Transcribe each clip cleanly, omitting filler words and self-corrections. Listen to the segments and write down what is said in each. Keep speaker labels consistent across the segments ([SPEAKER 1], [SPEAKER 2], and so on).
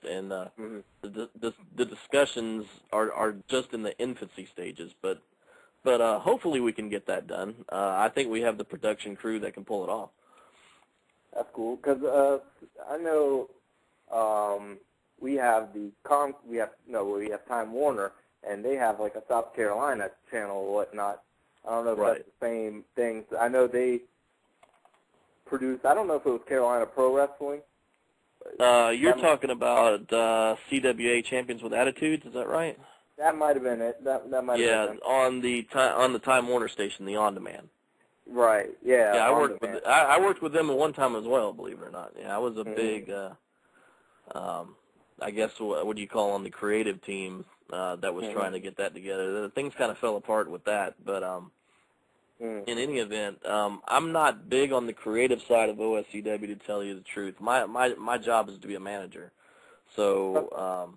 [SPEAKER 1] and the discussions are just in the infancy stages. But hopefully we can get that done. I think we have the production crew that can pull it off.
[SPEAKER 2] That's cool, because I know we have we have Time Warner, and they have like a South Carolina channel or whatnot. I don't know if that's the same thing. I know they produce. I don't know if it was Carolina Pro Wrestling.
[SPEAKER 1] You're talking about CWA Champions with Attitudes, is that right?
[SPEAKER 2] That might have been it. That might have been it.
[SPEAKER 1] on the Time Warner station, the On Demand.
[SPEAKER 2] Right. Yeah.
[SPEAKER 1] Yeah, I worked with them at one time as well, believe it or not. Yeah, I was a big, I guess what do you call on the creative team that was trying to get that together. Things kind of fell apart with that, but in any event, I'm not big on the creative side of OSCW, to tell you the truth. My job is to be a manager, so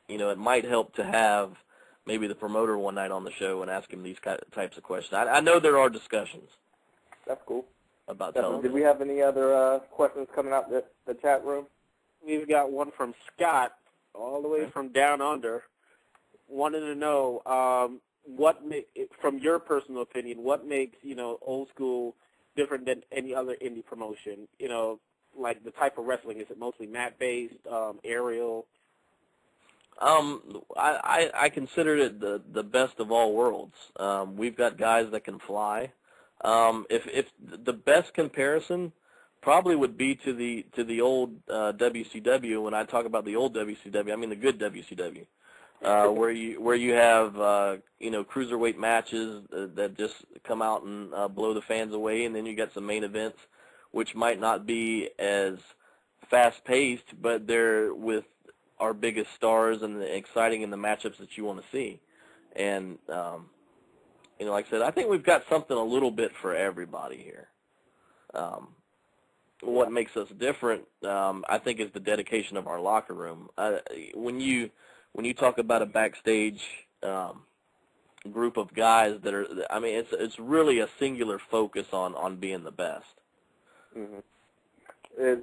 [SPEAKER 1] it might help to have maybe the promoter one night on the show and ask him these types of questions. I know there are discussions.
[SPEAKER 2] That's cool.
[SPEAKER 1] About television.
[SPEAKER 2] Did we have any other questions coming out the chat room?
[SPEAKER 3] We've got one from Scott, all the way from down under, wanted to know from your personal opinion, what makes old school different than any other indie promotion? Like the type of wrestling. Is it mostly mat based, aerial?
[SPEAKER 1] I consider it the best of all worlds. We've got guys that can fly. If the best comparison probably would be to the old WCW. When I talk about the old WCW, I mean the good WCW, where you have cruiserweight matches that just come out and blow the fans away, and then you got some main events which might not be as fast paced, but they're with our biggest stars and exciting in the matchups that you want to see. And like I said, I think we've got something a little bit for everybody here. What makes us different, I think, is the dedication of our locker room. When you talk about a backstage group of guys that are, I mean, it's really a singular focus on being the best.
[SPEAKER 2] Mm-hmm. Is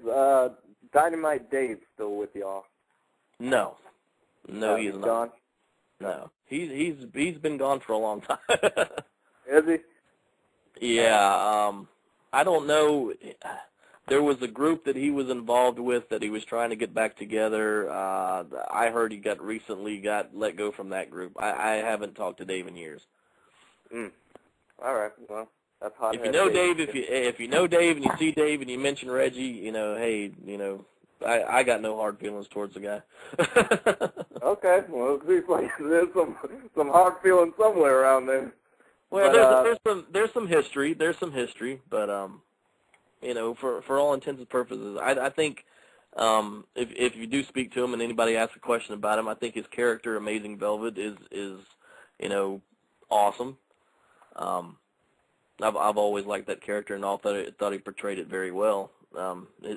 [SPEAKER 2] Dynamite Dave still with y'all?
[SPEAKER 1] No, he's not.
[SPEAKER 2] Gone?
[SPEAKER 1] No, he's been gone for a long time.
[SPEAKER 2] Is he?
[SPEAKER 1] Yeah, I don't know. There was a group that he was involved with that he was trying to get back together. I heard he recently got let go from that group. I haven't talked to Dave in years.
[SPEAKER 2] All right. Well, that's hot.
[SPEAKER 1] If you know Dave, if you know Dave and you see Dave and you mention Reggie, hey, I got no hard feelings towards the guy.
[SPEAKER 2] Okay. Well, it seems like there's some hard feelings somewhere around there.
[SPEAKER 1] Well, there's some history. There's some history, but for all intents and purposes, I think if you do speak to him and anybody asks a question about him, I think his character, Amazing Velvet, is awesome. I've always liked that character and thought he portrayed it very well.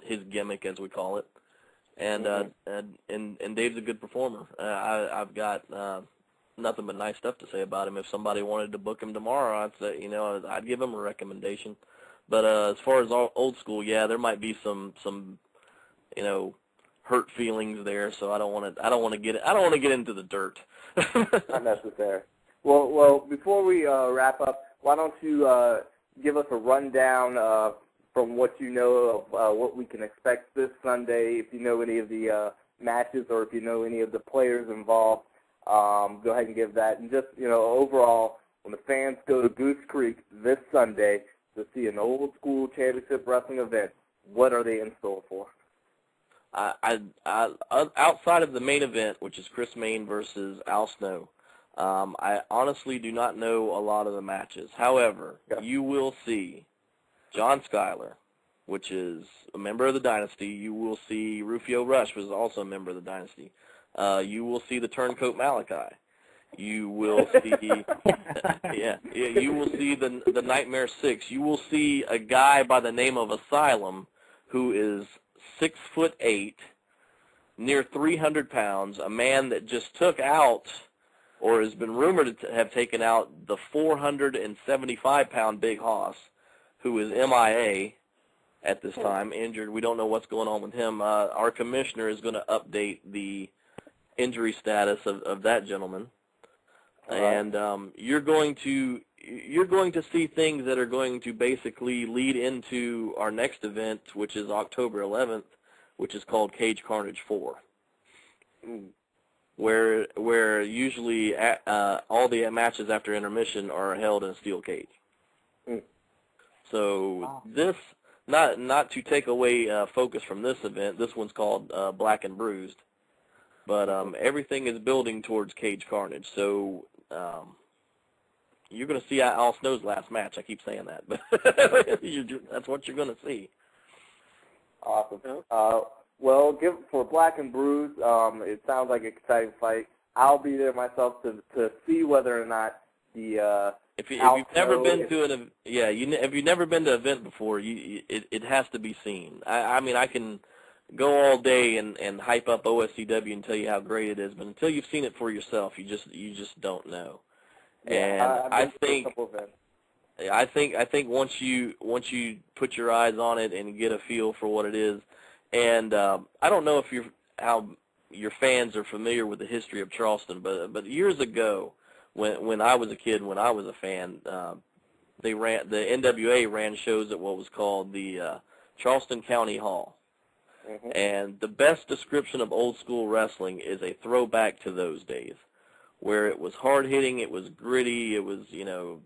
[SPEAKER 1] His gimmick, as we call it, and Dave's a good performer. I've got nothing but nice stuff to say about him. If somebody wanted to book him tomorrow, I'd say I'd give him a recommendation. But as far as old school, yeah, there might be some hurt feelings there. So I don't want to get into the dirt.
[SPEAKER 2] Not necessary. Well, before we wrap up, why don't you give us a rundown from what you know of what we can expect this Sunday? If you know any of the matches or if you know any of the players involved, go ahead and give that. And just overall, when the fans go to Goose Creek this Sunday to see an old school championship wrestling event, what are they in store for?
[SPEAKER 1] Outside of the main event, which is Chris Mayne versus Al Snow, I honestly do not know a lot of the matches. However, you will see John Schuyler, which is a member of the Dynasty. You will see Rufio Rush, was also a member of the Dynasty. You will see the Turncoat Malachi. You will see, you will see the Nightmare Six. You will see a guy by the name of Asylum, who is 6'8", near 300 pounds, a man that just took out, or has been rumored to have taken out, the 475-pound Big Hoss, who is MIA. at this time, injured. We don't know what's going on with him. Our commissioner is going to update the injury status of that gentleman, and you're going to see things that are going to basically lead into our next event, which is October 11th, which is called Cage Carnage 4, where usually all the matches after intermission are held in a steel cage. So this, not to take away focus from this event, this one's called Black and Bruised, but everything is building towards Cage Carnage. So you're going to see Al Snow's last match. I keep saying that, but that's what you're going to see.
[SPEAKER 2] Awesome. Well, for Black and Bruised, it sounds like an exciting fight. I'll be there myself to see whether or not the
[SPEAKER 1] if you've never been to if you've never been to an event before, it has to be seen. I mean, I can go all day and hype up OSCW and tell you how great it is, but until you've seen it for yourself, you just don't know.
[SPEAKER 2] Yeah,
[SPEAKER 1] and I think once you put your eyes on it and get a feel for what it is, and I don't know if how your fans are familiar with the history of Charleston, but years ago, when I was a kid, when I was a fan, the NWA ran shows at what was called the Charleston County Hall. And the best description of old school wrestling is a throwback to those days, where it was hard hitting, it was gritty, it was you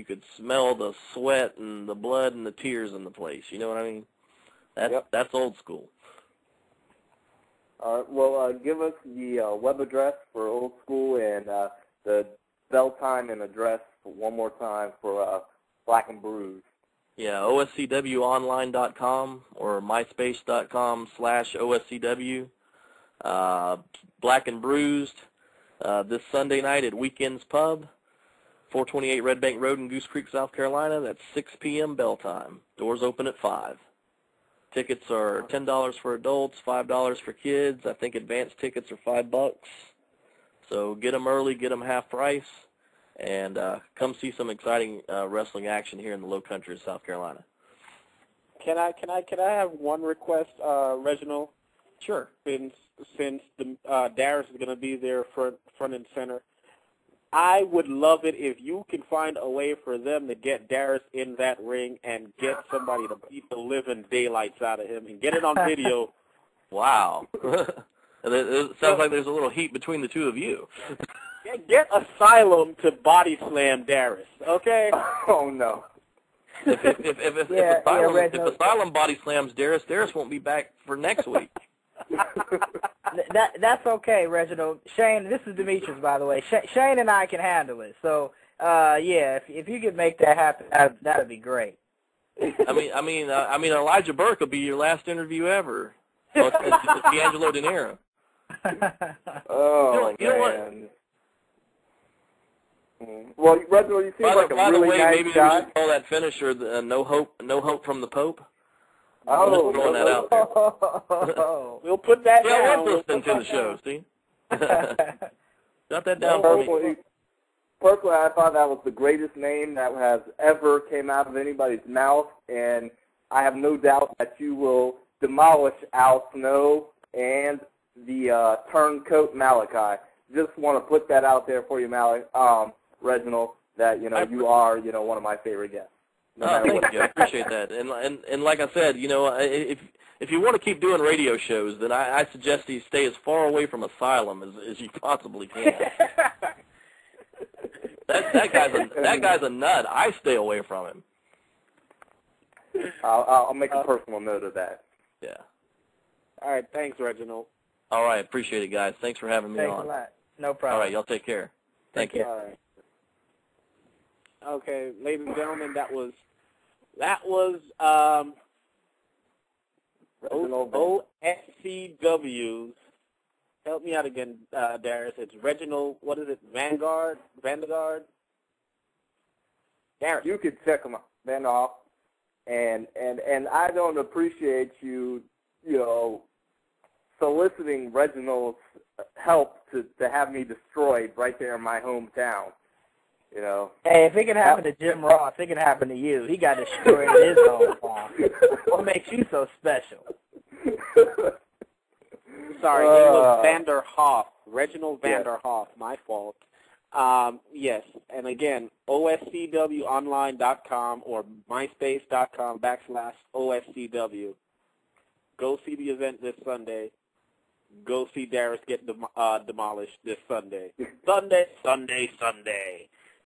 [SPEAKER 1] could smell the sweat and the blood and the tears in the place. You know what I mean? That's old school.
[SPEAKER 2] All right. Well, give us the web address for Old School and the bell time and address one more time for Black and Bruised.
[SPEAKER 1] Yeah, OSCWonline.com or myspace.com/OSCW. Black and Bruised this Sunday night at Weekends Pub, 428 Red Bank Road in Goose Creek, South Carolina. That's 6 p.m. bell time. Doors open at 5. Tickets are $10 for adults, $5 for kids. I think advance tickets are $5. So get them early, get them half price, and come see some exciting wrestling action here in the Low Country of South Carolina.
[SPEAKER 3] Can I have one request, Reginald?
[SPEAKER 1] Sure.
[SPEAKER 3] Since the Darius is going to be there front and center, I would love it if you can find a way for them to get Darius in that ring and get somebody to beat the living daylights out of him and get it on video.
[SPEAKER 1] Wow. It sounds like there's a little heat between the two of you.
[SPEAKER 3] Get Asylum to body slam Darius, okay?
[SPEAKER 2] Oh, no.
[SPEAKER 1] If Asylum body slams Darius won't be back for next week.
[SPEAKER 4] That's okay, Reginald. Shane, this is Demetrius, by the way. Shane and I can handle it. So, if you could make that happen, that'd be great.
[SPEAKER 1] I mean, Elijah Burke will be your last interview ever. Oh, it's D'Angelo De Niro.
[SPEAKER 2] Oh,
[SPEAKER 1] you know what?
[SPEAKER 2] Well, Reginald, you seem like a really
[SPEAKER 1] way,
[SPEAKER 2] nice
[SPEAKER 1] maybe
[SPEAKER 2] guy.
[SPEAKER 1] we should call that finisher the no hope from the Pope.
[SPEAKER 2] Oh,
[SPEAKER 1] I'm throwing that out there.
[SPEAKER 3] We'll put that
[SPEAKER 1] Yeah,
[SPEAKER 3] down.
[SPEAKER 1] I'm listening to the show, see? Got that down for me.
[SPEAKER 2] Personally, I thought that was the greatest name that has ever came out of anybody's mouth, and I have no doubt that you will demolish Al Snow and the turncoat Malachi. Just want to put that out there for you, Reginald, that you are one of my favorite guests.
[SPEAKER 1] Thank you. I appreciate that. And like I said, if you want to keep doing radio shows, then I suggest you stay as far away from Asylum as you possibly can. that guy's a nut. I stay away from him.
[SPEAKER 2] I'll make a personal note of that.
[SPEAKER 1] Yeah.
[SPEAKER 3] All right, thanks, Reginald.
[SPEAKER 1] All right, appreciate it, guys. Thanks for having me on.
[SPEAKER 4] Thanks a lot. No problem.
[SPEAKER 1] All right, y'all take care. Thank you.
[SPEAKER 3] All right. Okay, ladies and gentlemen, that was OSCW's. Help me out again, Darius. It's Reginald. What is it? Vanguard. Darius.
[SPEAKER 2] You could check him out, Vanderhoff, and I don't appreciate you soliciting Reginald's help to have me destroyed right there in my hometown. You know.
[SPEAKER 4] Hey, if it can happen to Jim Ross, it can happen to you. He got destroyed in his own farm. What makes you so special?
[SPEAKER 3] Sorry, he was Vanderhoff, Reginald Vanderhoff. My fault. Yes, and again, OSCWonline.com or myspace.com/OSCW. Go see the event this Sunday. Go see Darius get demolished this Sunday. Sunday.